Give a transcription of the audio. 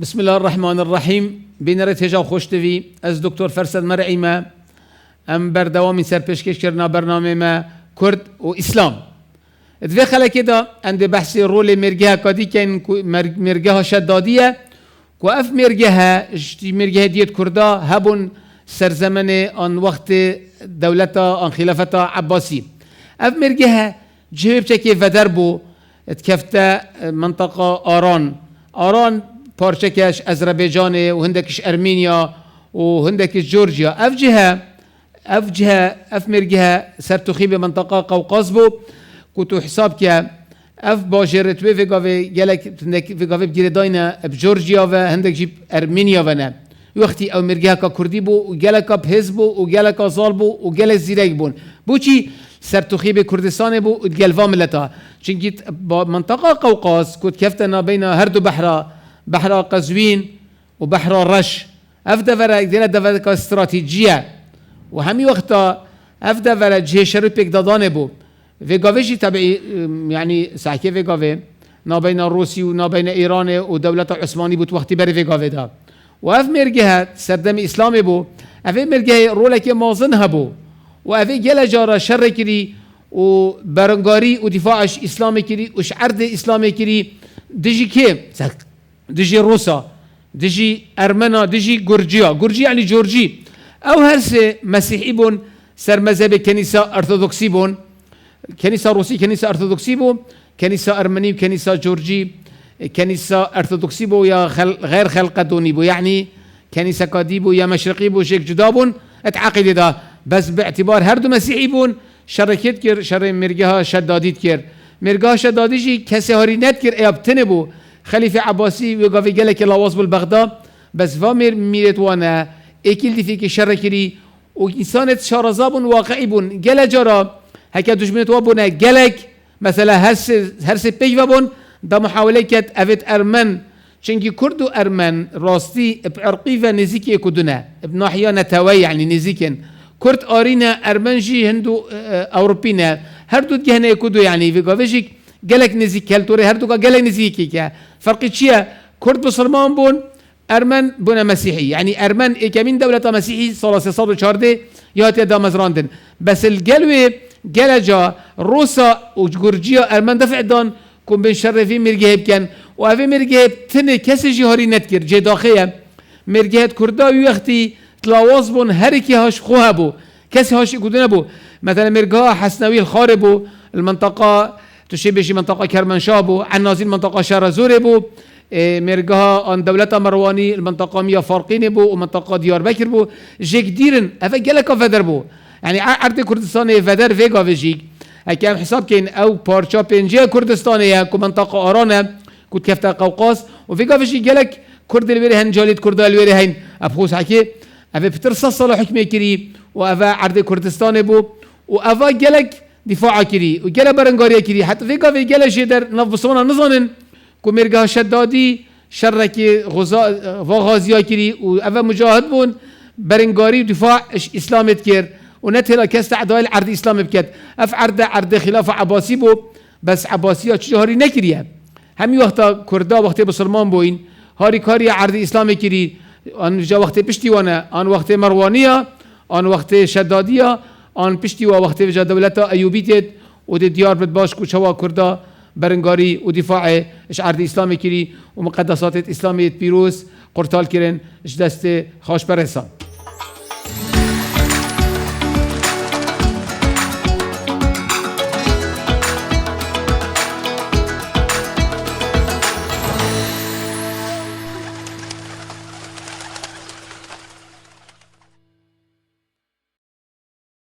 بسم الله الرحمن الرحیم. بینرت هجا خوشتوی از دکتر فرسد مرعی ما ام بردوامی سرپشکش کرنا برنامه ما کرد و اسلام. دوی خلقی دا اند بحثی رول مرگه کادی که این مرگه شدادیه و اف مرگه دیت کردا هبون سرزمن آن وقت دولتا آن خلافتا عباسی. اف مرگه جواب چکی ودر بو اتکفت منطقه آران پارچکش آذربایجان و هندکش ارمینیا و هندکش جورجیا. اف مرگه سرتخیب منطقه قوقاز بو كنتو حساب که اف باجرت و وگاوه گلک وگاوه بگیره داینا بجورجیا و هندک جیب ارمینیا و نه وقتی او مرگه کا کردی بو و گلک بهز بو و گلک زال بو و گلک زیرک بون بو چی سرتخیب کردستان بو و گلوا ملتا چونکی با منطقه قوقاز كنت كفتنا بين هر دو بحر قزوین و بحر رش اف دفره دفره کا استراتیجیه و همی وقتا اف دفره جه شرپک دادانه بو وگاوشی طبعی یعنی سحکه وگاوه نابین روسی و نابین ایران و دولت عثمانی بود وقتی بری وگاوه دا و اف مرگه سردم اسلام بو اف مرگه رولک مازن هبو و اف گل جارا شر کری و برنگاری و دفاعش اسلام کری و شعرد اسلام کری دجی که دجی روسا دجی ارمنا دجی گرجی یعنی جورجی او هر سه مسیحی بون سر مذهب کنیسه ارثوذکسی بون کنیسه روسی کنیسه ارثوذکسی بو کنیسه ارمنی کنیسه جورجی کنیسه ارثوذکسی بو یا غیر خلقدونی بو یعنی کنیسه کادی بو یا مشرقی بو شک جدا بون اتعقید دا بس باعتبار هر دو مسیحی بون شرکت کر شر مرگه شدادیت کر مرگه شدادی جی کسی هاری نت کر ایابتنه بو خلیفه عباسی و گاوی گله که لواز بالبغداد بس و میرت وانا اکیل دی فی شر کری و انسانت شارزابون واقعی بون گله جرا هكا دجمنت وابونا جلك مثلا هرس بيج وابون دا محاولة كت أفت أرمن چنكي كردو أرمن راستي بعرقي ونزيكي كدنا بناحية نتاوي يعني نزيكن كرد آرينا أرمنجي هندو أوروبينا هردو جهنا كدو يعني في قافشك جلك نزيك هالتوري هردو جلك نزيكي كا فرق شيء كرد بسلمان بون أرمن بنا مسيحي يعني أرمن كمين دولة مسيحي صلاة صاد وشارده يهاتي دا مزراندن بس الجلوي جلجا روسا و جورجيا ارمن دفع دان كون بين شرفي مرجهب كان و اوه مرجهب تنه کسی جهاری نتکر جه داخله مرجهت کردا وقتی تلاواز بون هر کی هاش خواه بو کسی هاش گودنه بو مثلا مرجها حسنوي الخار بو المنطقه تشبه منطقه کرمانشاه بو عنازين منطقه شارزور بو مرجها ان دولت مروانی المنطقه ميا فارقين بو ومنطقه دياربكر بو جك ديرن اوه جلك فدر بو يعني عرض كردستان فدر فيجا فيجيك هكذا حساب كين او بارشا بنجيه كردستانيه كمنطقه ارانه كنت كفتا قوقاز وفيجا فيجيك جالك كرد الويري هن جاليت كرد الويري هن ابخوس حكي افا بترصص صلاح حكمه كري وافا عرض كردستان بو وافا جالك دفاع كري وجالا برنغاريا كري حتى فيجا في جالا شيدر نفسونا نظنن كمرجا شدادي شركي غازيا كري وافا مجاهد بون برنغاري ودفاع اسلامت كير ونتهلا كست عدوال عرض اسلام بكت اف عرض خلافه عباسي بو بس عباسيه چهاري نكريه همي وقتا كردا وقت بسلمان بوين هاري كاري عرض اسلام كري ان جا وقت پشتي وانا ان وقت مروانيه ان وقت شداديه ان پشتي وقت جا دولت ايوبيت ود ديار بدباش كوچوا كردا برنگاري ودفاع اش عرض اسلام كري ومقدسات اسلاميه بيروز قرطال كرن اش دست خوش برسان